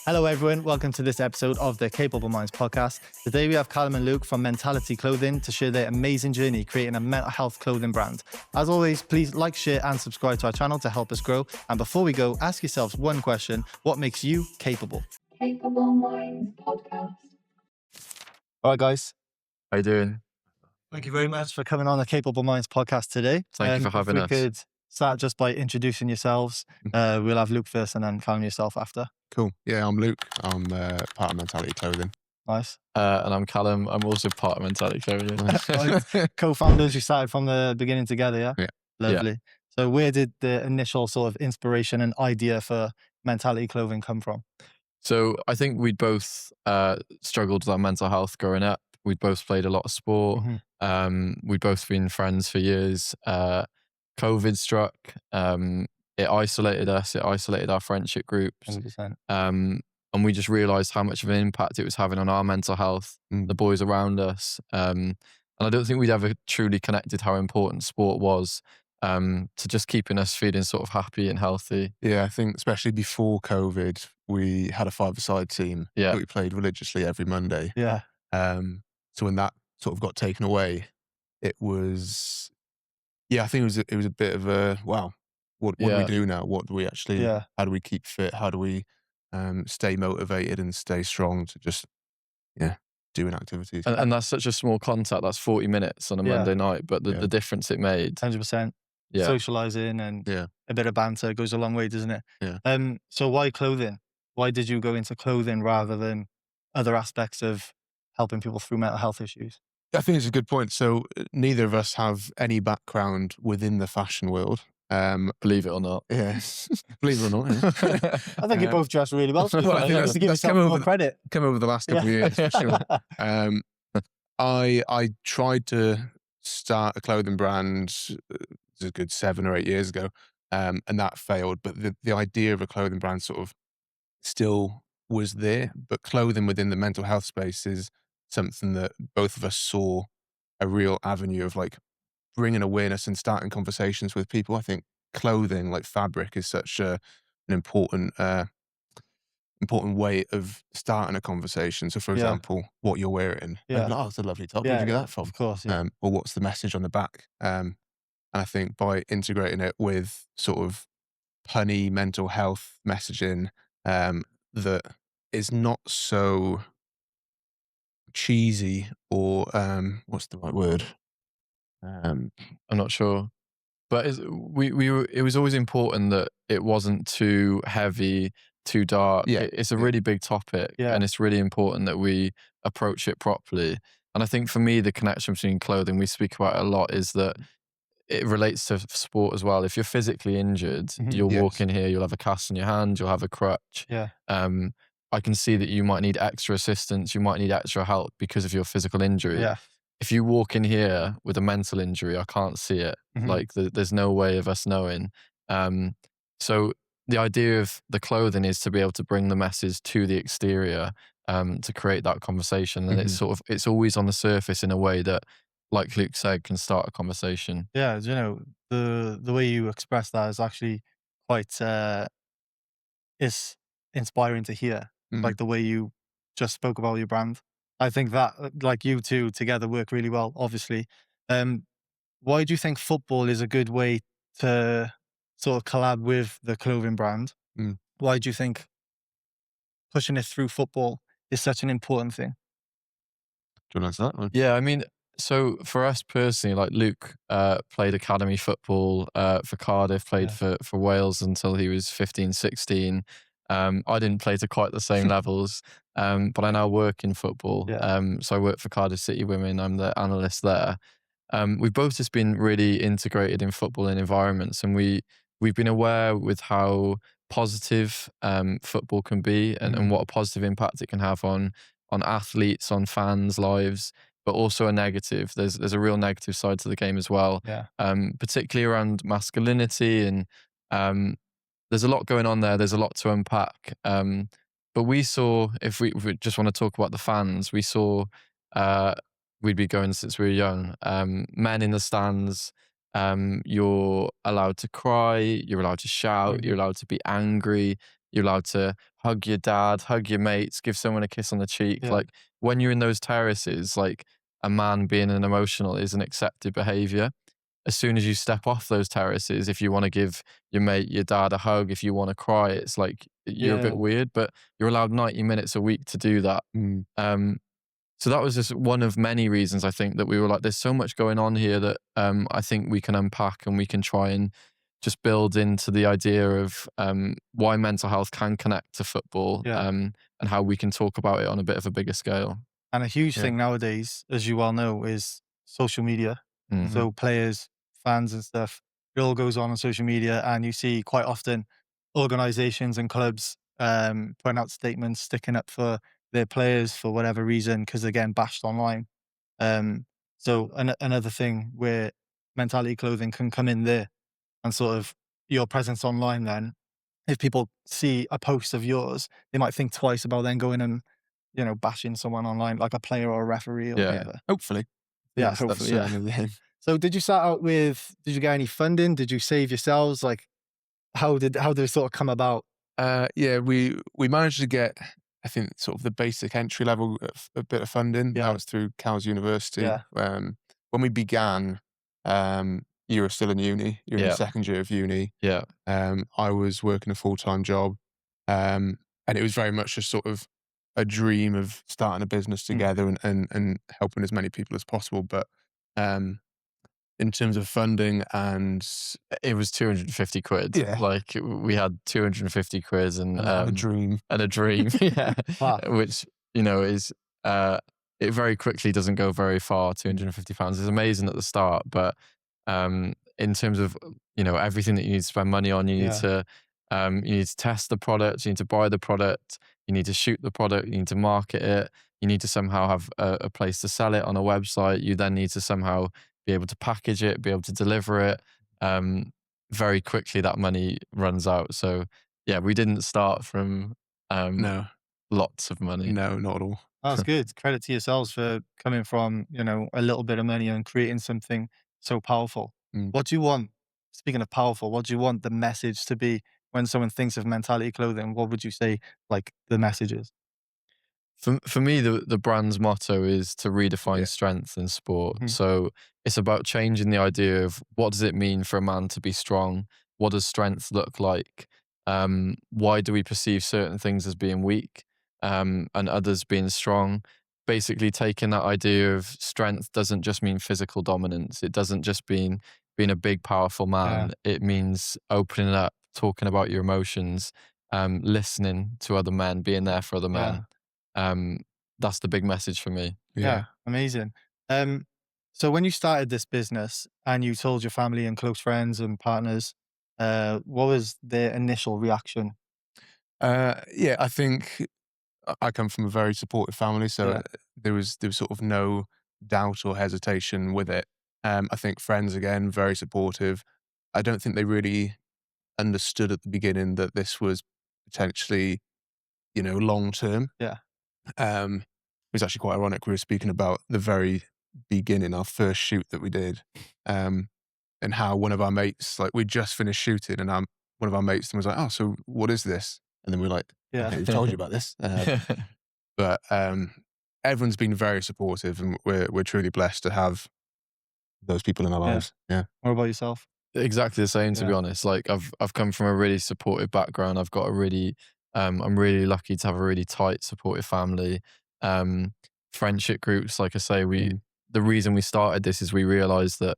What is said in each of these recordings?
Hello everyone, welcome to this episode of the Capable Minds podcast. Today we have Calum and Luke from Mentality Clothing to share their amazing journey creating a mental health clothing brand. As always, please like, share and subscribe to our channel to help us grow. And before we go, ask yourselves one question: what makes you capable? Capable Minds podcast. All right guys, How you doing? thank you very much for coming on the Capable Minds podcast today. Thank you for having if us. we could start just by introducing yourselves. We'll have Luke first and then Calum yourself after. Cool. Yeah, I'm Luke. I'm part of Mentality Clothing. Nice. And I'm Calum. I'm also part of Mentality Clothing. Co-founders, you started from the beginning together, yeah? Yeah. Lovely. So where did the initial sort of inspiration and idea for Mentality Clothing come from? So I think we'd both struggled with our mental health growing up. We'd both played a lot of sport. We'd both been friends for years. COVID struck. It isolated us. It isolated our friendship groups. 100%. And we just realised how much of an impact it was having on our mental health, the boys around us. And I don't think we'd ever truly connected how important sport was to just keeping us feeling sort of happy and healthy. Yeah, I think especially before COVID, we had a five-a-side team that we played religiously every Monday. Yeah. So when that sort of got taken away, it was, I think it was a bit of a, wow, what do we do now? What do we actually, how do we keep fit? How do we stay motivated and stay strong to just, doing activities? And that's such a small contact. That's 40 minutes on a Monday night, but the difference it made. 100%. Yeah. Socialising and a bit of banter goes a long way, doesn't it? Yeah. So why clothing? Why did you go into clothing rather than other aspects of helping people through mental health issues? I think it's a good point. So neither of us have any background within the fashion world. Believe it or not. Yeah. Believe it or not. Yeah. I think you both dress really well. Well, I think to give yourself more credit. Come over the last couple of years, for sure. I tried to start a clothing brand a good 7 or 8 years ago, and that failed. But the idea of a clothing brand sort of still was there. But clothing within the mental health space is something that both of us saw a real avenue of like bringing awareness and starting conversations with people. I think clothing, like fabric, is such an important way of starting a conversation. So, for example, what you're wearing. Like, oh, it's a lovely top. Where'd you get that from? Of course. Or what's the message on the back? And I think by integrating it with sort of punny mental health messaging that is not so cheesy or what's the right word? I'm not sure. But it was always important that it wasn't too heavy, too dark. It's a really big topic, and it's really important that we approach it properly. And I think for me, the connection between clothing, we speak about it a lot, is that it relates to sport as well. If you're physically injured, you'll walk in here, you'll have a cast in your hand, you'll have a crutch. I can see that you might need extra assistance, you might need extra help because of your physical injury. If you walk in here with a mental injury, I can't see it. Like there's no way of us knowing. So the idea of the clothing is to be able to bring the message to the exterior, to create that conversation. And it's always on the surface in a way that, like Luke said, can start a conversation. Yeah, the way you express that is actually quite is inspiring to hear. Like the way you just spoke about your brand. I think that, like, you two together work really well, obviously. Why do you think football is a good way to sort of collab with the clothing brand? Why do you think pushing it through football is such an important thing? Do you want to answer that one? Yeah, I mean, so for us personally, like Luke played academy football for Cardiff, played for Wales until he was 15, 16. I didn't play to quite the same levels, but I now work in football. So I work for Cardiff City Women. I'm the analyst there. We've both just been really integrated in football and environments, and we've been aware with how positive football can be, and what a positive impact it can have on athletes, on fans' lives, but also a negative. There's a real negative side to the game as well, particularly around masculinity, and there's a lot going on there. There's a lot to unpack. But we saw, if we just want to talk about the fans, we saw we'd be going since we were young. Men in the stands, you're allowed to cry, you're allowed to shout, you're allowed to be angry. You're allowed to hug your dad, hug your mates, give someone a kiss on the cheek. Yeah. Like when you're in those terraces, like a man being an emotional is an accepted behavior. As soon as you step off those terraces, if you want to give your mate, your dad a hug, if you want to cry, it's like you're a bit Yeah. weird, but you're allowed 90 minutes a week to do that. Mm. So that was just one of many reasons I think that we were like, there's so much going on here that I think we can unpack and we can try and just build into the idea of why mental health can connect to football Yeah. and how we can talk about it on a bit of a bigger scale. And a huge Yeah. thing nowadays, as you well know, is social media. Mm. So players, fans and stuff, it all goes on social media, and you see quite often organizations and clubs putting out statements, sticking up for their players for whatever reason, because they're getting bashed online. So another thing where mentality clothing can come in there, and sort of your presence online then, if people see a post of yours, they might think twice about then going and, bashing someone online, like a player or a referee or Yeah. whatever. Hopefully. Yeah, That's hopefully, yeah. certainly the aim. So did you start out with, did you get any funding? Did you save yourselves? Like, how did it sort of come about? Yeah, we managed to get, I think, sort of the basic entry level of a bit of funding. Yeah. That was through Cal's University. Yeah. When we began, you were still in uni. You were in Yeah. the second year of uni. Yeah. I was working a full-time job, and it was very much just sort of a dream of starting a business together and helping as many people as possible. But in terms of funding and It was 250 quid. Yeah. Like we had 250 quid and a dream, and a dream. Yeah. Wow. Which, is it very quickly doesn't go very far. £250 is amazing at the start, but in terms of everything that you need to spend money on, you need to test the product, you need to buy the product, you need to shoot the product, you need to market it, you need to somehow have a place to sell it on a website, you then need to somehow be able to package it, be able to deliver it. Very quickly that money runs out. So yeah, we didn't start from no, lots of money. not at all. That's good. Credit to yourselves for coming from, a little bit of money and creating something so powerful. Mm. What do you want, speaking of powerful, what do you want the message to be when someone thinks of mentality clothing? What would you say, like, the message is? For me, the brand's motto is to redefine Yeah. strength in sport. Mhm. So it's about changing the idea of what does it mean for a man to be strong? What does strength look like? Why do we perceive certain things as being weak and others being strong? Basically, taking that idea of strength doesn't just mean physical dominance. It doesn't just mean being a big, powerful man. It means opening up, talking about your emotions, listening to other men, being there for other men. That's the big message for me. Yeah, amazing. So when you started this business and you told your family and close friends and partners, what was their initial reaction? Yeah, I think I come from a very supportive family, so Yeah. there was sort of no doubt or hesitation with it. I think friends, again, very supportive. I don't think they really understood at the beginning that this was potentially, long term. Yeah. It was actually quite ironic. We were speaking about the very beginning, our first shoot that we did, and how one of our mates, like, we just finished shooting, and one of our mates was like, "Oh, so what is this?" And then we were like, Yeah. "Okay, we've told you about this." But everyone's been very supportive, and we're truly blessed to have those people in our Yeah. lives. Yeah. What about yourself? Exactly the same, to be Yeah. honest. Like I've come from a really supportive background. I've got a really I'm really lucky to have a really tight, supportive family. Friendship groups, like I say, the reason we started this is we realized that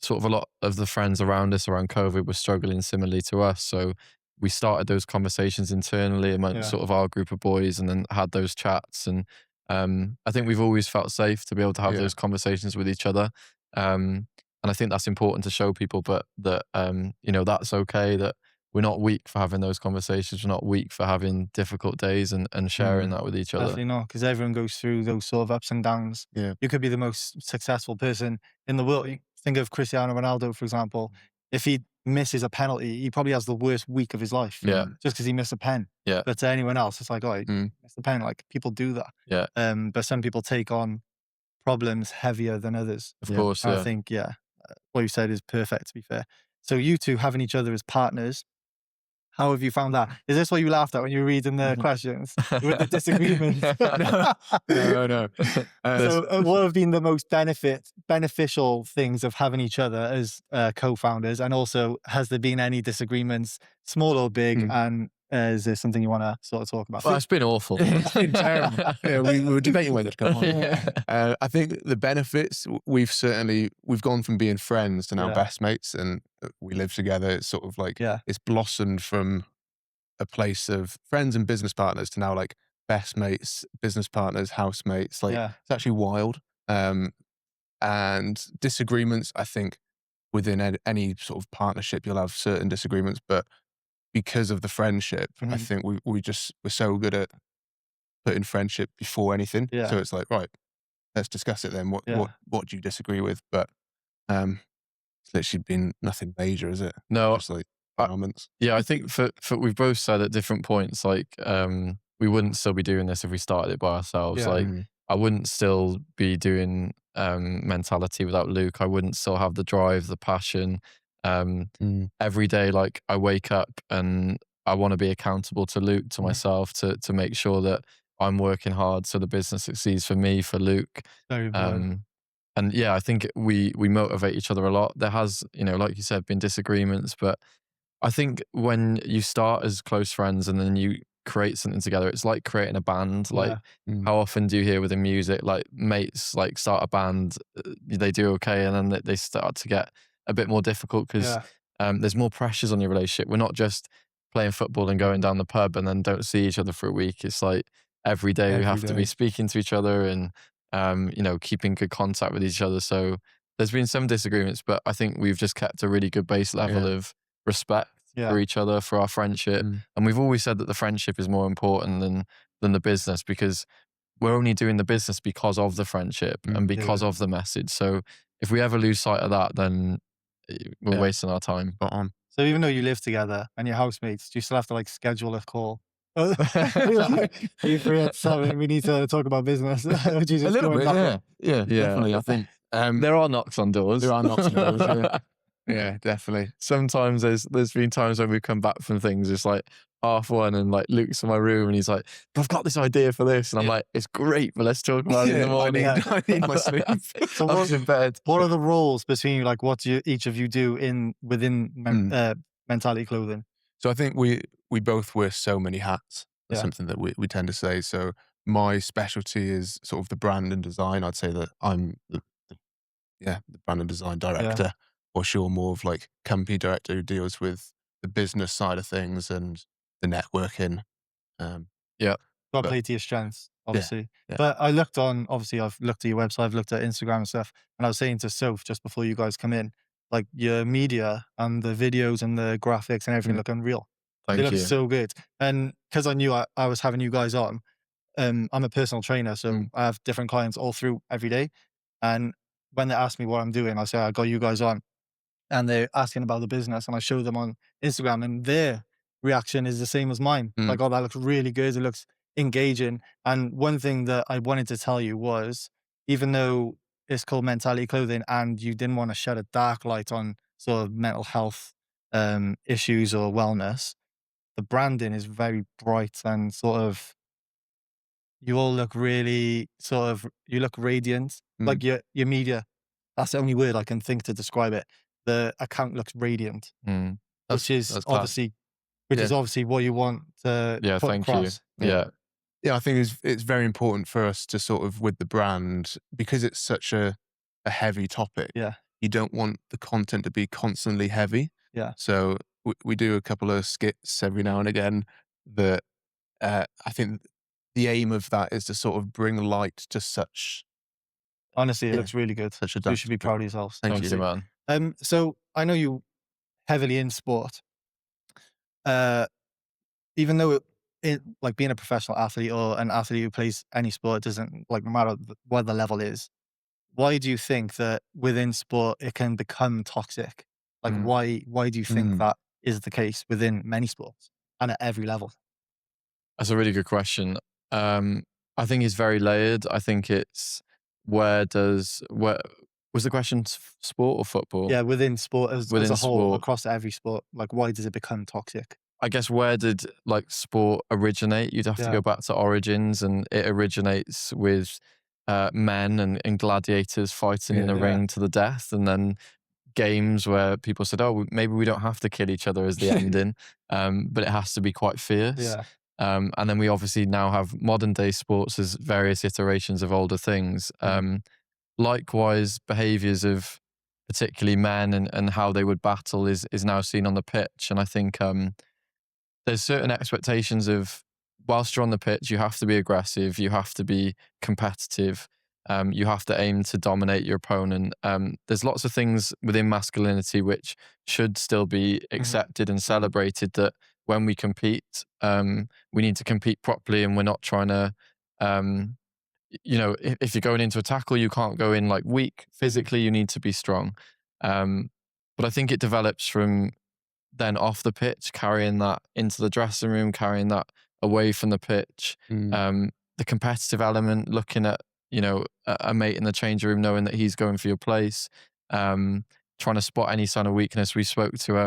sort of a lot of the friends around us around COVID were struggling similarly to us. So we started those conversations internally amongst Yeah. sort of our group of boys and then had those chats. And I think we've always felt safe to be able to have Yeah. those conversations with each other. And I think that's important to show people, but that, that's okay, that we're not weak for having those conversations. We're not weak for having difficult days and sharing that with each other. Definitely not, because everyone goes through those sort of ups and downs. Yeah. You could be the most successful person in the world. You think of Cristiano Ronaldo, for example. If he misses a penalty, he probably has the worst week of his life. Yeah. Just because he missed a pen. Yeah. But to anyone else, it's like, oh, he missed a pen. Like, people do that. Yeah. But some people take on problems heavier than others. Of course, And yeah. I think, what you said is perfect, to be fair. So you two having each other as partners, How have you found that? Is this what you laughed at when you were reading the questions with the disagreements? No. So, what have been the most beneficial things of having each other as co-founders, and also has there been any disagreements, small or big? And is there something you want to sort of talk about? Well, it's been awful. It's been terrible. Yeah, we were debating whether to come on. I think the benefits, we've gone from being friends to now best mates, and we live together. It's sort of like, it's blossomed from a place of friends and business partners to now like best mates, business partners, housemates. Like, it's actually wild. And disagreements, I think within any sort of partnership, you'll have certain disagreements, but because of the friendship, I think we're so good at putting friendship before anything. So it's like, right, let's discuss it then. What do you disagree with? But it's literally been nothing major, is it? No, just like moments. Yeah, I think for we've both said at different points, like we wouldn't still be doing this if we started it by ourselves. Like I wouldn't still be doing mentality without Luke. I wouldn't still have the drive, the passion. Every day, like I wake up and I want to be accountable to Luke, to myself, to make sure that I'm working hard so the business succeeds for me, for Luke. And yeah, I think we motivate each other a lot. There has, like you said, been disagreements, but I think when you start as close friends and then you create something together, it's like creating a band. Like how often do you hear within music, like mates like start a band, they do okay, and then they start to get a bit more difficult because there's more pressures on your relationship. We're not just playing football and going down the pub and then don't see each other for a week. It's like every day we have to be speaking to each other and keeping good contact with each other. So there's been some disagreements, but I think we've just kept a really good base level of respect for each other, for our friendship. And we've always said that the friendship is more important than the business, because we're only doing the business because of the friendship and because of the message. So if we ever lose sight of that, then we're wasting our time. Spot on. So even though you live together and you're housemates, do you still have to like schedule a call? Are you free at 7? We need to talk about business. A little bit, yeah, definitely. I think there are knocks on doors. There are knocks on doors. Yeah, definitely. Sometimes there's been times when we come back from things, it's like 1:30 and like Luke's in my room and he's like, I've got this idea for this. And I'm like, it's great, but let's talk about it in the morning. I need my sleep. So I'm in bed. What are the roles between like what do each of you do within Mentality Clothing? So I think we both wear so many hats. That's something that we tend to say. So my specialty is sort of the brand and design. I'd say that I'm the brand and design director, or sure, more of like company director who deals with the business side of things and the networking. Got to play to your strengths, obviously. But I looked on, obviously I've looked at your website, I've looked at Instagram and stuff, and I was saying to Soph just before you guys come in, like your media and the videos and the graphics and everything look unreal. They look so good. And because I knew I was having you guys on, I'm a personal trainer, so I have different clients all through every day. And when they ask me what I'm doing, I say, I got you guys on. And they're asking about the business, and I show them on Instagram, and their reaction is the same as mine. Like, oh, that looks really good. It looks engaging. And one thing that I wanted to tell you was, even though it's called Mentality Clothing and you didn't want to shed a dark light on sort of mental health issues or wellness, the branding is very bright and sort of, you all look really you look radiant. Like your media, that's the only word I can think to describe it. The account looks radiant, which is obviously what you want to put across. Yeah, I think it's very important for us to sort of, with the brand, because it's such a heavy topic. You don't want the content to be constantly heavy. So we do a couple of skits every now and again that I think the aim of that is to sort of bring light to such. Honestly, it looks really good. You should be proud of yourselves. Thank you, man. So I know you heavily in sport. Even though it like being a professional athlete or an athlete who plays any sport doesn't, like, no matter what the level is, why do you think that within sport it can become toxic? Like why do you think that is the case within many sports and at every level? That's a really good question. I think it's very layered. I think it's where was the question sport or football? Yeah, within sport as a whole, across every sport. Like, why does it become toxic? I guess where did like sport originate? You'd have to Yeah. go back to origins, and it originates with men and gladiators fighting in the Yeah. ring to the death, and then games where people said, "Oh, maybe we don't have to kill each other as the ending, but it has to be quite fierce." Yeah. And then we obviously now have modern day sports as various iterations of older things. Likewise, behaviours of particularly men and how they would battle is now seen on the pitch, and I think there's certain expectations of whilst you're on the pitch, you have to be aggressive, you have to be competitive, you have to aim to dominate your opponent. There's lots of things within masculinity which should still be accepted and celebrated. That when we compete, we need to compete properly, and we're not trying to. If you're going into a tackle, you can't go in like weak physically. You need to be strong. But I think it develops from then off the pitch, carrying that into the dressing room, carrying that away from the pitch. Mm. The competitive element, looking at a mate in the change room, knowing that he's going for your place, trying to spot any sign of weakness. We spoke to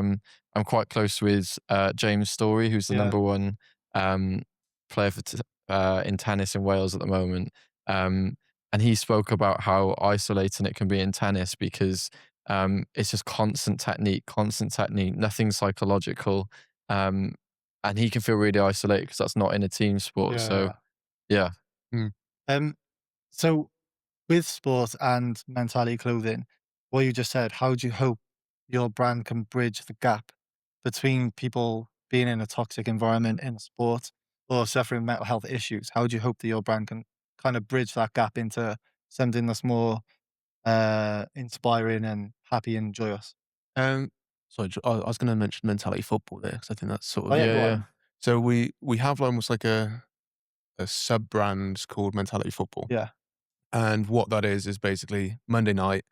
I'm quite close with James Story, who's the Yeah. number one player in tennis in Wales at the moment. And he spoke about how isolating it can be in tennis because it's just constant technique, nothing psychological. And he can feel really isolated because that's not in a team sport. So, Yeah. yeah. Mm. So with sport and mentality clothing, what you just said, how do you hope your brand can bridge the gap between people being in a toxic environment in sport or suffering mental health issues? How do you hope that your brand can kind of bridge that gap into something that's more inspiring and happy and joyous? Sorry, I was going to mention mentality football there because I think that's sort Oh of yeah, Yeah, go yeah. on. so we have almost like a sub brand called Mentality Football, Yeah, and what that is basically Monday night,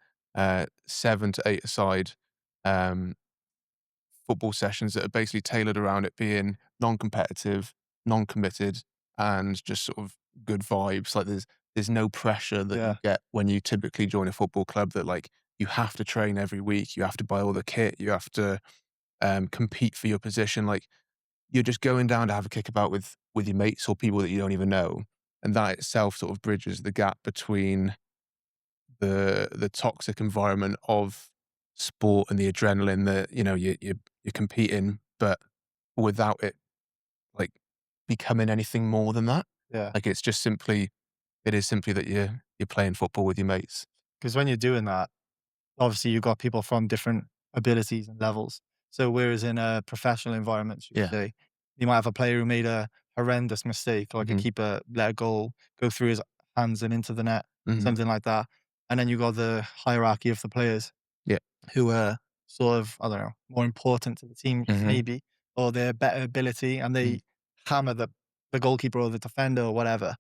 7 to 8 aside, um, football sessions that are basically tailored around it being non-competitive, non-committed, and just sort of good vibes. Like there's no pressure that you yeah, get when you typically join a football club that like you have to train every week, you have to buy all the kit, you have to compete for your position. Like you're just going down to have a kickabout with your mates or people that you don't even know, and that itself sort of bridges the gap between the toxic environment of sport and the adrenaline that you're competing, but without it like becoming anything more than that. yeah. Like it is simply that you're playing football with your mates. Because when you're doing that, obviously you've got people from different abilities and levels. So whereas in a professional environment, you Yeah. say, you might have a player who made a horrendous mistake, like a Mhm. keeper let a goal go through his hands and into the net, Mhm. something like that. And then you got the hierarchy of the players Yeah. who are sort of, I don't know, more important to the team Hmm. maybe, or their better ability, and Mm. they hammer the goalkeeper or the defender or whatever.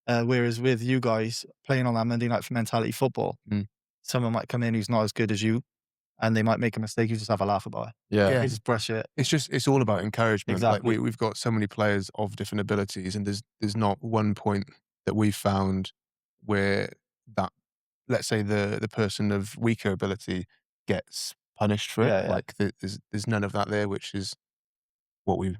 Whereas with you guys playing on that Monday night for mentality football, Mm. someone might come in who's not as good as you, and they might make a mistake. You just have a laugh about it. Yeah. Yeah. You just brush it. It's all about encouragement. Like Exactly. we've got so many players of different abilities, and there's not one point that we've found where that, let's say, the person of weaker ability gets punished for it. Yeah, yeah. Like there's none of that there, which is what we.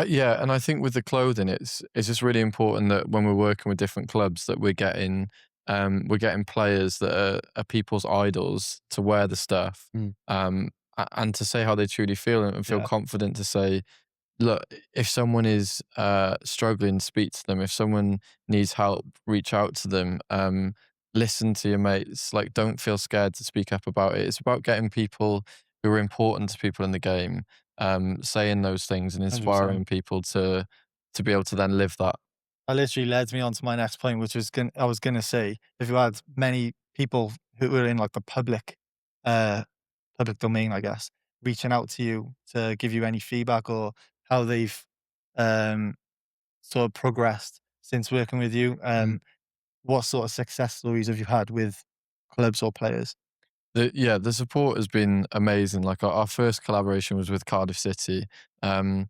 Yeah, and I think with the clothing, it's just really important that when we're working with different clubs, that we're getting players that are people's idols to wear the stuff, Mm. and to say how they truly feel and feel Yeah. confident to say, look, if someone is struggling, speak to them. If someone needs help, reach out to them. Listen to your mates. Like, don't feel scared to speak up about it. It's about getting people who are important to people in the game, saying those things and 100%. inspiring people to be able to then live that. That literally led me on to my next point, which was I was gonna say, if you had many people who were in like the uh, public domain, I guess, reaching out to you to give you any feedback or how they've um, sort of progressed since working with you, Mm. what sort of success stories have you had with clubs or players? The support has been amazing. Like our first collaboration was with Cardiff City, um,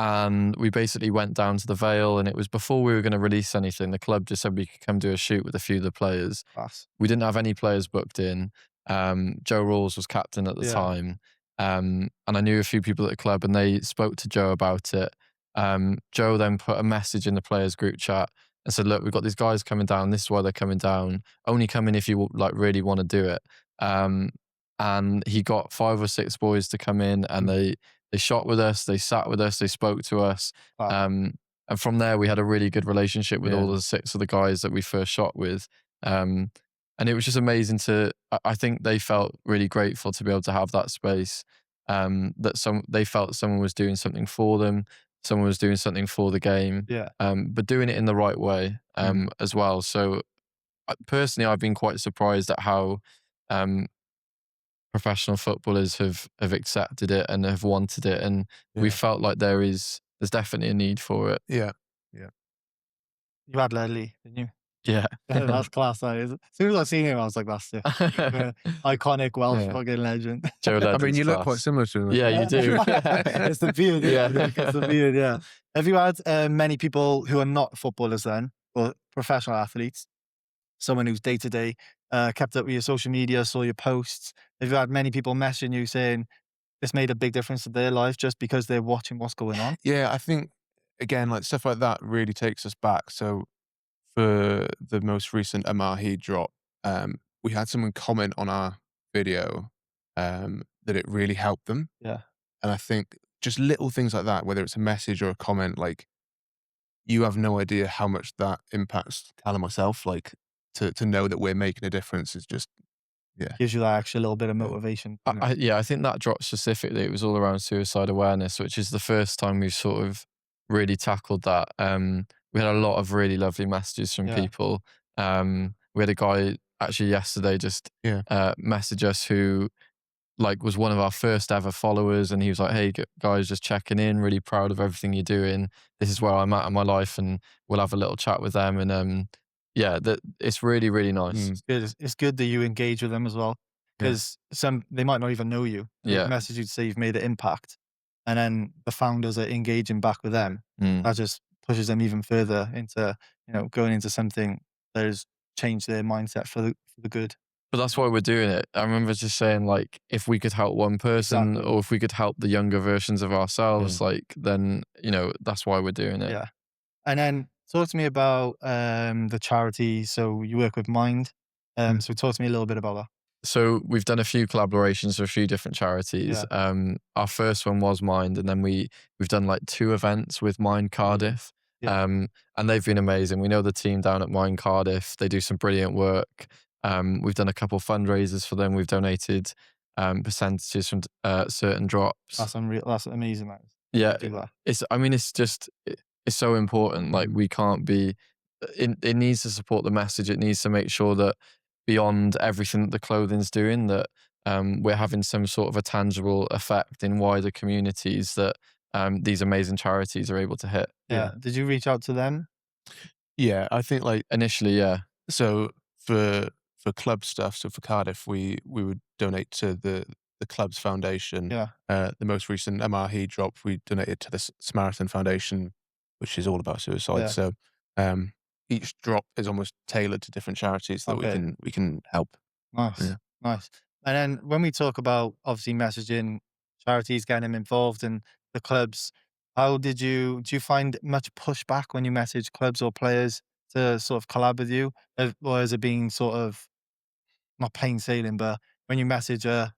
and we basically went down to the Vale, and it was before we were going to release anything. The club just said we could come do a shoot with a few of the players. Class. We didn't have any players booked in. Joe Rawls was captain at the Yeah. time, And I knew a few people at the club, and they spoke to Joe about it. Joe then put a message in the players group chat and said, "Look, we've got these guys coming down. This is why they're coming down. Only come in if you like really want to do it." Um, and he got 5 or 6 boys to come in, and they shot with us, they sat with us, they spoke to us. Wow. And from there, we had a really good relationship with Yeah. all the 6 of the guys that we first shot with. And it was just amazing to, I think they felt really grateful to be able to have that space. That they felt someone was doing something for them, someone was doing something for the game, Yeah. but doing it in the right way as well. So personally, I've been quite surprised at how um, professional footballers have accepted it and have wanted it, and we Yeah. felt like there's definitely a need for it. Yeah. You had Ledley, didn't you? Yeah. That's class, that is. As soon as I seen him, I was like, that's it. Iconic Welsh Yeah. fucking legend. Joe I mean, Ledley's you look quite class. similar to him. Yeah, you do. It's the beard. Yeah. It's the beard, yeah. Have you had many people who are not footballers then, or professional athletes, someone who's day to day, kept up with your social media, saw your posts? Have you had many people messaging you saying this made a big difference to their life just because they're watching what's going on? Yeah, I think again, like stuff like that really takes us back. So for the most recent Amahi drop, we had someone comment on our video that it really helped them. Yeah. And I think just little things like that, whether it's a message or a comment, like you have no idea how much that impacts Cal and myself. Like to know that we're making a difference is just, yeah. Gives you that extra little bit of motivation. doesn't it? Yeah, I think that drop specifically, it was all around suicide awareness, which is the first time we've sort of really tackled that. We had a lot of really lovely messages from Yeah. people. We had a guy actually yesterday just Yeah. message us who like was one of our first ever followers, and he was like, "Hey guys, just checking in, really proud of everything you're doing. This is where I'm at in my life," and we'll have a little chat with them. And yeah, that it's really, really nice. It's good. It's good that you engage with them as well, Yeah. because they might not even know you. They Yeah. message you to say you've made an impact, and then the founders are engaging back with them. That just pushes them even further into going into something that has changed their mindset for the good. But that's why we're doing it. I remember just saying, like, if we could help one person, Exactly. or if we could help the younger versions of ourselves, like, then that's why we're doing it. Yeah. And then talk to me about the charity. So you work with Mind. So talk to me a little bit about that. So we've done a few collaborations with a few different charities. Our first one was Mind, and then we've done like 2 events with Mind Cardiff. Yeah. And they've been amazing. We know the team down at Mind Cardiff. They do some brilliant work. We've done a couple fundraisers for them. We've donated percentages from certain drops. That's unreal. That's amazing. That is. Yeah, Do that. it's so important. Like we can't be. It needs to support the message. It needs to make sure that beyond everything that the clothing's doing, that we're having some sort of a tangible effect in wider communities that these amazing charities are able to hit. Yeah. Did you reach out to them? Yeah, I think like Initially, yeah. so for club stuff, so for Cardiff, we would donate to the club's foundation. Yeah. The most recent MRE drop, we donated to the Samaritan Foundation, which is all about suicide. Yeah. So each drop is almost tailored to different charities that Okay. we can help. Nice. Yeah. Nice. And then when we talk about obviously messaging charities, getting them involved in the clubs, do you find much pushback when you message clubs or players to sort of collab with you? Or is it being sort of not plain sailing, but when you message a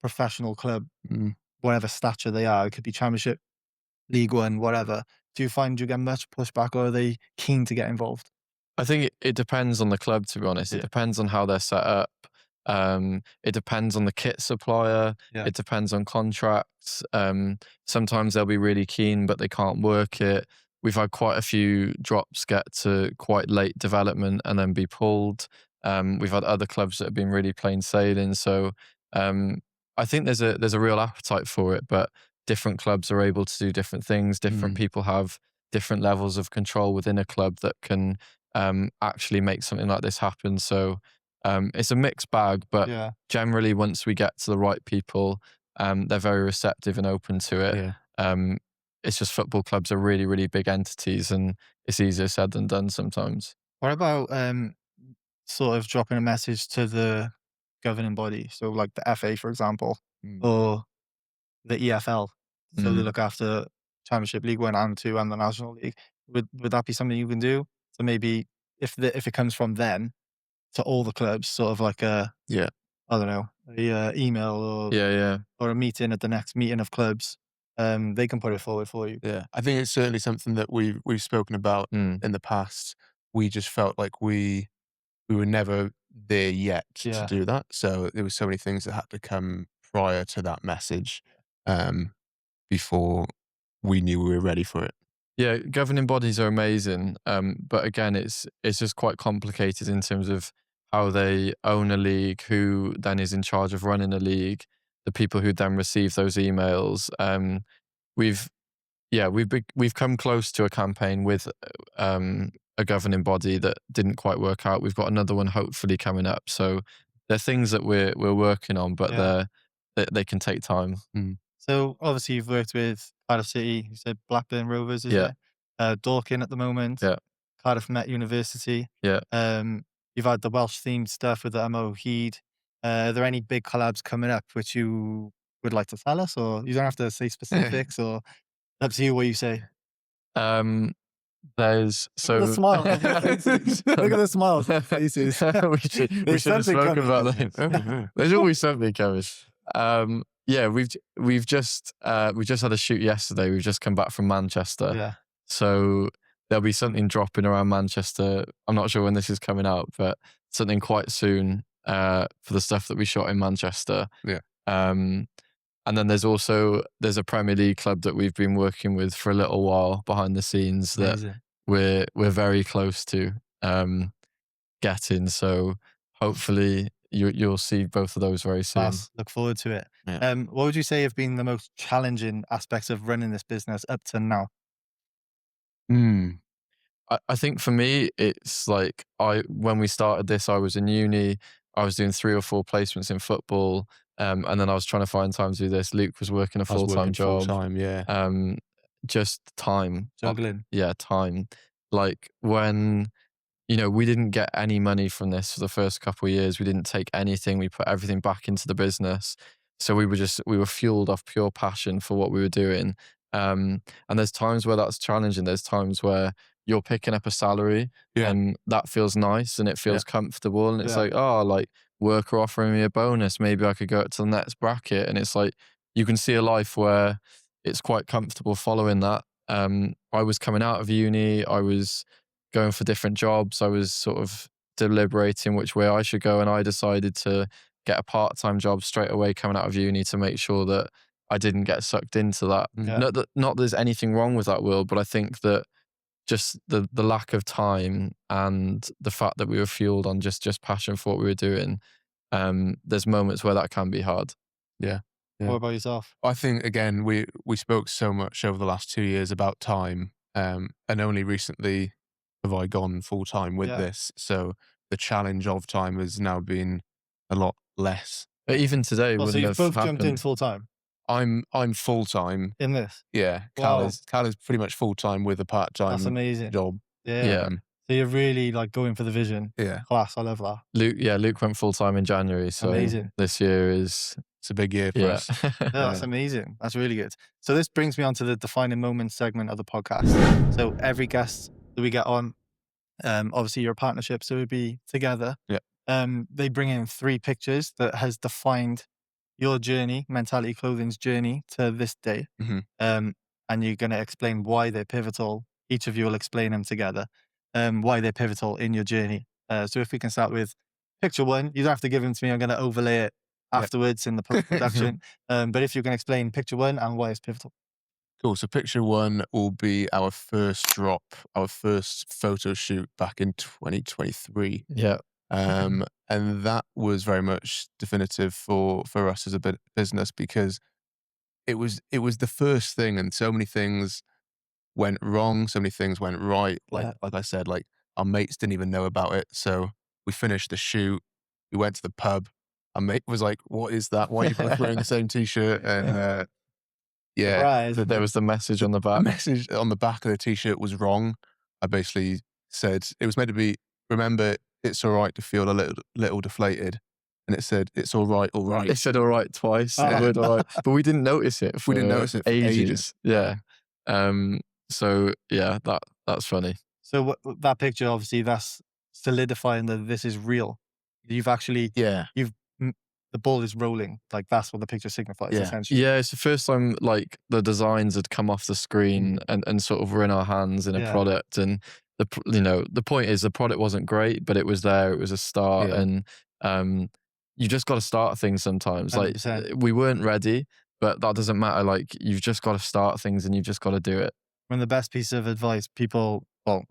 professional club, Mm. whatever stature they are, it could be Championship, League One, whatever, do you find you get much pushback, or are they keen to get involved? I think it depends on the club, to be honest. It Yeah. depends on how they're set up. It depends on the kit supplier. Yeah. It depends on contracts. Sometimes they'll be really keen, but they can't work it. We've had quite a few drops get to quite late development and then be pulled. We've had other clubs that have been really plain sailing. So I think there's a real appetite for it, but different clubs are able to do different things. Different people have different levels of control within a club that can actually make something like this happen. So it's a mixed bag, but Yeah. generally once we get to the right people, they're very receptive and open to it. Yeah. It's just football clubs are really, really big entities, and it's easier said than done sometimes. What about sort of dropping a message to the governing body? So like the FA, for example. or the EFL. So they Mm. look after Championship, League One and Two, and the National League. Would that be something you can do? So maybe if it comes from them to all the clubs, sort of like a, Yeah. I don't know, a email Yeah. or a meeting at the next meeting of clubs, they can put it forward for you. Yeah. I think it's certainly something that we've spoken about Mm. in the past. We just felt like we were never there yet to Yeah. do that. So there was so many things that had to come prior to that message, before we knew we were ready for it. Yeah, governing bodies are amazing, but again, it's just quite complicated in terms of how they own a league, who then is in charge of running a league, the people who then receive those emails. We've we've come close to a campaign with a governing body that didn't quite work out. We've got another one hopefully coming up. So they're things that we're working on, but Yeah. they can take time. So obviously you've worked with Cardiff City, you said Blackburn Rovers, is Yeah. it? Dorking at the moment, Yeah. Cardiff Met University. Yeah. You've had the Welsh themed stuff with the MO Heed. Are there any big collabs coming up which you would like to tell us, or you don't have to say specifics, or up to you what you say? There's Look at the so smile. Look at the smiles on faces. we should There's have something spoken coming. about that. There's always something coming. Yeah, we've just we just had a shoot yesterday. We've just come back from Manchester, Yeah. so there'll be something dropping around Manchester. I'm not sure when this is coming out, but something quite soon for the stuff that we shot in Manchester. Yeah. And then there's a Premier League club that we've been working with for a little while behind the scenes that Amazing. we're very close to getting. So hopefully you'll see both of those very soon. Class. Look forward to it. Yeah. What would you say have been the most challenging aspects of running this business up to now? I think for me, it's like when we started this, I was in uni, I was doing 3 or 4 placements in football, and then I was trying to find time to do this. Luke was working a I was full-time working job. full-time, yeah. Just time. Juggling. Yeah, time. Like when, we didn't get any money from this for the first couple of years. We didn't take anything. We put everything back into the business. So we were fueled off pure passion for what we were doing. And there's times where that's challenging. There's times where you're picking up a salary Yeah. and that feels nice and it feels comfortable. And it's Yeah. like, oh, like work are offering me a bonus. Maybe I could go up to the next bracket. And it's like, you can see a life where it's quite comfortable following that. I was coming out of uni. I was going for different jobs. I was sort of deliberating which way I should go. And I decided to get a part-time job straight away coming out of uni to make sure that I didn't get sucked into that. Yeah. Not that there's anything wrong with that, Will, but I think that just the lack of time and the fact that we were fueled on just passion for what we were doing, there's moments where that can be hard. Yeah. What about yourself? I think, again, we spoke so much over the last 2 years about time, and only recently have I gone full-time with this. So the challenge of time has now been a lot less. But even today So wouldn't you've have both jumped in happened. full time I'm full-time. in this. Yeah. Wow. Cal is pretty much full-time with a That's part-time amazing. job. Yeah. Yeah. So you're really like going for the vision. Yeah. Class. I love that. Luke went full-time in January. So Amazing. this year is, It's a big year for us. Yeah, that's amazing. That's really good. So this brings me on to the defining moments segment of the podcast. So every guest that we get on, obviously you're a partnership, so we'd be together. Yeah. They bring in 3 pictures that has defined your journey, Mentality Clothing's journey to this day. Mhm. And you're going to explain why they're pivotal. Each of you will explain them together, why they're pivotal in your journey. So if we can start with picture 1, you don't have to give them to me. I'm going to overlay it afterwards in the post-production. But if you can explain picture 1 and why it's pivotal. Cool. So picture 1 will be our first drop, our first photo shoot back in 2023. yeah. And that was very much definitive for us as a business, because it was the first thing, and so many things went wrong, so many things went right. Like I said, like our mates didn't even know about it. So we finished the shoot, we went to the pub. Our mate was like, "What is that? Why are you both wearing the same t-shirt?" And yeah, Surprise. There was the message on the the back. message on the back of the t-shirt was wrong. I basically said it was meant to be, remember, it's all right to feel a little deflated. and it said, "It's all right, all right." It said all right twice, the Ah. word all right. But we didn't notice it for We didn't notice it for ages. Yeah. So yeah, that's funny. So that picture, obviously, that's solidifying that this is real. You've actually, Yeah. mm, the ball is rolling. Like that's what the picture signifies, Yeah. essentially. Yeah, it's the first time like the designs had come off the screen and sort of were in our hands in a Yeah. product. And the point is the product wasn't great, but it was there. It was a start, Yeah. and you just got to start things sometimes. Like 100%. we weren't ready, but that doesn't matter. Like you've just got to start things and you've just got to do it. One of the best pieces of advice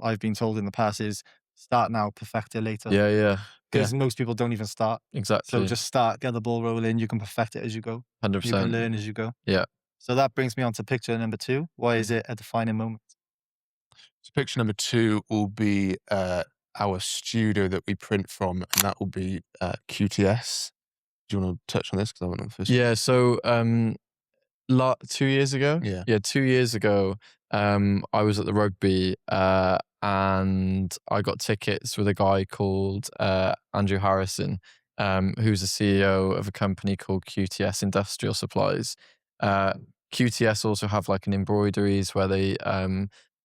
I've been told in the past is start now, perfect it later. Yeah, Because most people don't even start. exactly. So just start, get the ball rolling. You can perfect it as you go. You can 100%. learn as you go. Yeah. So that brings me on to picture number 2. Why is it a defining moment? So picture number 2 will be our studio that we print from, and that will be QTS. Do you want to touch on this? Because I went on the first. Yeah. So 2 years ago. Yeah. 2 years ago, I was at the rugby, and I got tickets with a guy called Andrew Harrison, who's the CEO of a company called QTS Industrial Supplies. QTS also have like an embroideries where they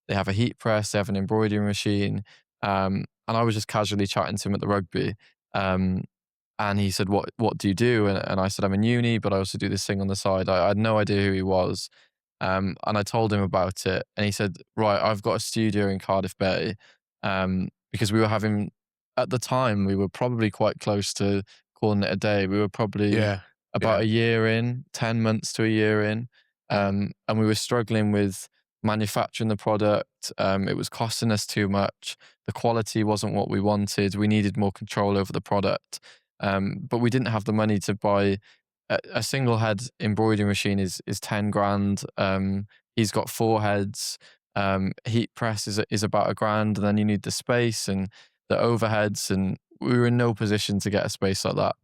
have a heat press, they have an embroidery machine, and I was just casually chatting to him at the rugby. And he said, what do you do? And I said, I'm in uni, but I also do this thing on the side. I had no idea who he was. And I told him about it. And he said, right, I've got a studio in Cardiff Bay. Because we were having, at the time, we were probably quite close to calling it a day. We were probably about a year in, 10 months to a year in. And we were struggling with manufacturing the product. It was costing us too much. The quality wasn't what we wanted. We needed more control over the product. But we didn't have the money to buy a single head embroidery machine is 10 grand. He's got 4 heads. Heat press is about £1,000, and then you need the space and the overheads, and we were in no position to get a space like that.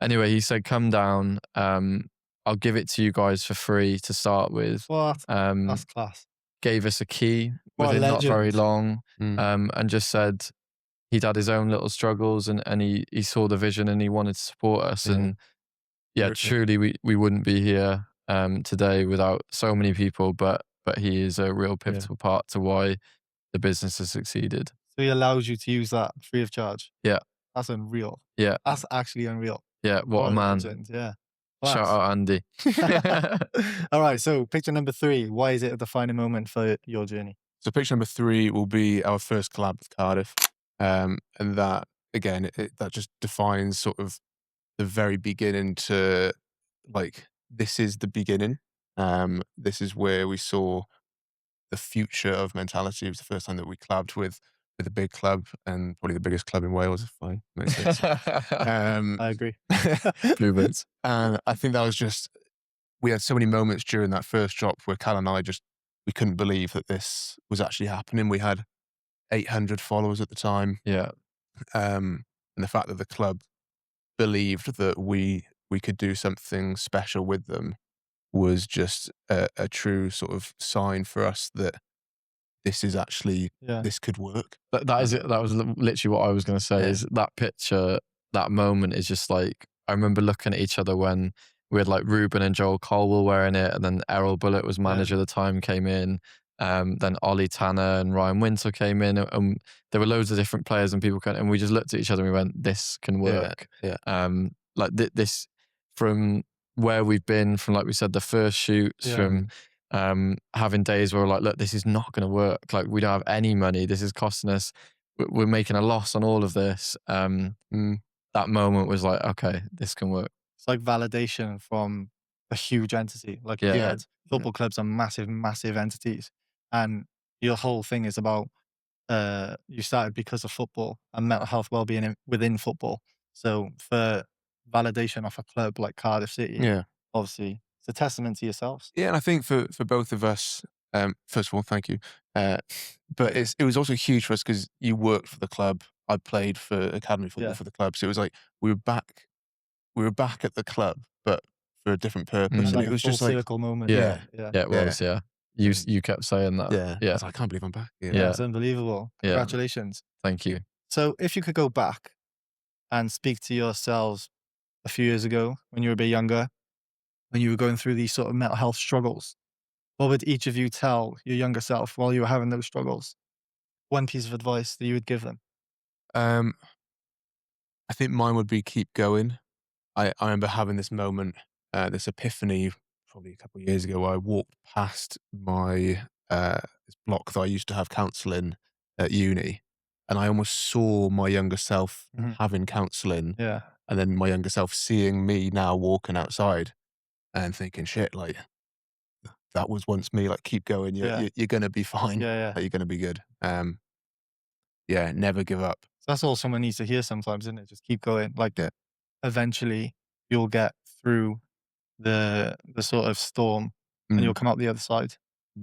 Anyway, he said, come down. I'll give it to you guys for free to start with. What? That's class. Gave us a key What a within not very legend. long, and just said he'd had his own little struggles, and he saw the vision and he wanted to support us. And truly we wouldn't be here today without so many people, but he is a real pivotal part to why the business has succeeded. So he allows you to use that free of charge. Yeah. That's unreal. Yeah. That's actually unreal. Yeah, what a man. Legend. Yeah. Shout out Andy. All right, so picture number 3. Why is it a defining moment for your journey? So picture number 3 will be our first collab with Cardiff. And that, again, that just defines sort of the very beginning to, like, this is the beginning. This is where we saw the future of mentality. It was the first time that we collabed with a big club, and probably the biggest club in Wales, if I may say so. I agree. Bluebirds. And I think that was just, we had so many moments during that first drop where Cal and I we couldn't believe that this was actually happening. We had 800 followers at the time. Yeah. And the fact that the club believed that we could do something special with them was just a true sort of sign for us that this is actually, this could work. That is it. That was literally what I was going to say. Is that picture, that moment is just like, I remember looking at each other when we had like Ruben and Joel Colwell wearing it, and then Errol Bullitt was manager at the time, came in. Then Ollie Tanner and Ryan Winter came in, and there were loads of different players and people and we just looked at each other and we went, this can work. Like this, from where we've been, from, like we said, the first shoots, from having days where we're like, look, this is not going to work. Like, we don't have any money. This is costing us. We're making a loss on all of this. That moment was like, okay, this can work. It's like validation from a huge entity. Like you said, football clubs are massive, massive entities. And your whole thing is about, you started because of football and mental health well-being within football. So for validation of a club like Cardiff City, obviously it's a testament to yourselves. Yeah, and I think for both of us, first of all, thank you. But it was also huge for us because you worked for the club. I played for academy football for the club. So it was like we were back at the club, but for a different purpose. And Like it was a full just like, circle moment. Yeah, it was. Yeah, you kept saying that. I was like, I can't believe I'm back. It's unbelievable. Congratulations. Thank you. So if you could go back and speak to yourselves a few years ago when you were a bit younger, when you were going through these sort of mental health struggles, what would each of you tell your younger self while you were having those struggles? One piece of advice that you would give them. I think mine would be keep going. I remember having this moment, this epiphany, probably a couple of years ago, where I walked past my this block that I used to have counselling at uni, and I almost saw my younger self having counselling, Yeah. and then my younger self seeing me now walking outside and thinking, shit, like that was once me. Like, keep going. You're gonna be fine. Yeah. Like, you're gonna be good. Yeah, never give up. So that's all someone needs to hear sometimes, isn't it? Just keep going. Like, Yeah. eventually you'll get through the sort of storm and you'll come out the other side.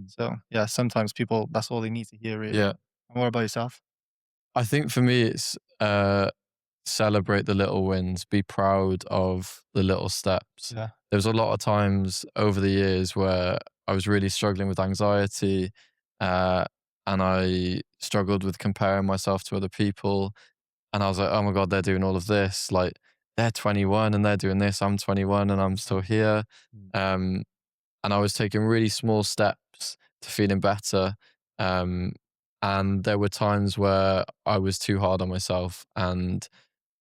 So yeah, sometimes people, that's all they need to hear, really. Yeah. And what about yourself? I think for me, it's celebrate the little wins, be proud of the little steps. Yeah. There was a lot of times over the years where I was really struggling with anxiety, and I struggled with comparing myself to other people. And I was like, oh my God, they're doing all of this. Like, they're 21 and they're doing this. I'm 21 and I'm still here. And I was taking really small steps to feeling better. And there were times where I was too hard on myself and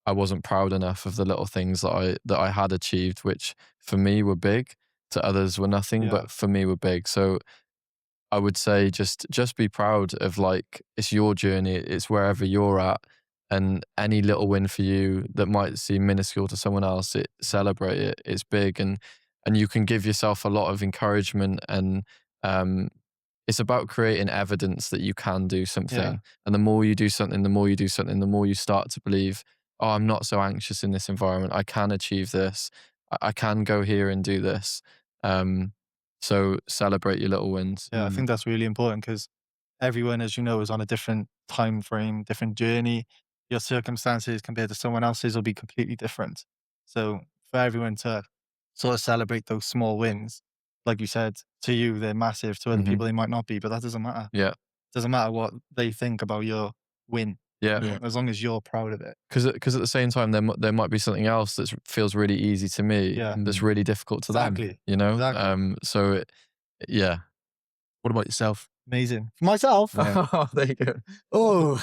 I wasn't proud enough of the little things that I had achieved, which for me were big. To others were nothing, Yeah. but for me were big. So I would say just be proud of, like, it's your journey, it's wherever you're at, and any little win for you that might seem minuscule to someone else, celebrate it. It's big, and you can give yourself a lot of encouragement, and it's about creating evidence that you can do something. Yeah. And the more you do something, the more you do something, the more you start to believe, oh, I'm not so anxious in this environment. I can achieve this. I can go here and do this. So celebrate your little wins. Yeah, I think that's really important because everyone, as you know, is on a different time frame, different journey. Your circumstances compared to someone else's will be completely different. So for everyone to sort of celebrate those small wins, like you said, to you they're massive, to other people they might not be, but that doesn't matter. Yeah. It doesn't matter what they think about your win. Yeah. As long as you're proud of it. Because at the same time, there might be something else that feels really easy to me, that's really difficult to them. You know. Exactly. So yeah. What about yourself? Amazing. For myself, Oh, there you go. oh,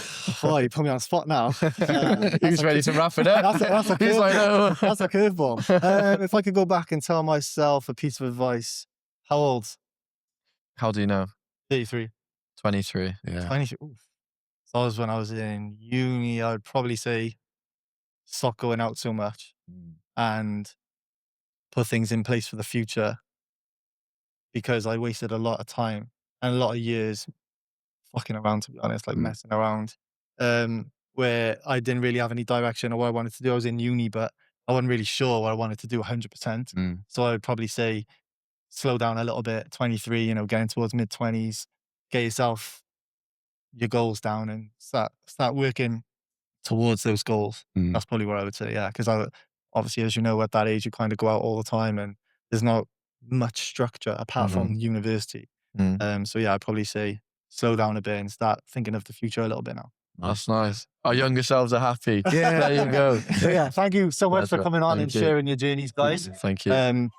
you put me on the spot now. He's ready to wrap it up. That's a He's like, no. That's a curveball. If I could go back and tell myself a piece of advice, how old? How do you know? 33. 23. Yeah. 23. Oof. So that was when I was in uni. I would probably say stop going out so much and put things in place for the future, because I wasted a lot of time and a lot of years fucking around, to be honest, like messing around, where I didn't really have any direction or what I wanted to do. I was in uni, but I wasn't really sure what I wanted to do 100%. So I would probably say slow down a little bit, 23, you know, getting towards mid-20s, get yourself your goals down and start working towards those goals. That's probably what I would say, yeah, because obviously, as you know, at that age, you kind of go out all the time and there's not much structure apart from university. So yeah, I'd probably say slow down a bit and start thinking of the future a little bit now. That's nice. Our younger selves are happy. There you go. So yeah, thank you so much for coming on and sharing your journeys, guys. Thank you.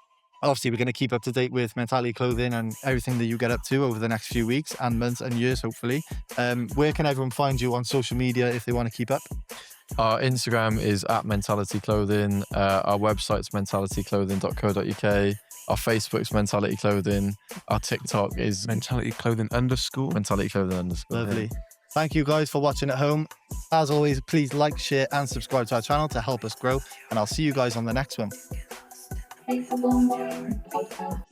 Obviously, we're going to keep up to date with Mentality Clothing and everything that you get up to over the next few weeks and months and years, hopefully. Where can everyone find you on social media if they want to keep up? Our Instagram is @Mentality Clothing. Our website's mentalityclothing.co.uk. Our Facebook's Mentality Clothing. Our TikTok is Mentality Clothing _ Mentality Clothing _ Lovely. Thank you guys for watching at home. As always, please like, share and subscribe to our channel to help us grow. And I'll see you guys on the next one. Capable Mind Podcast.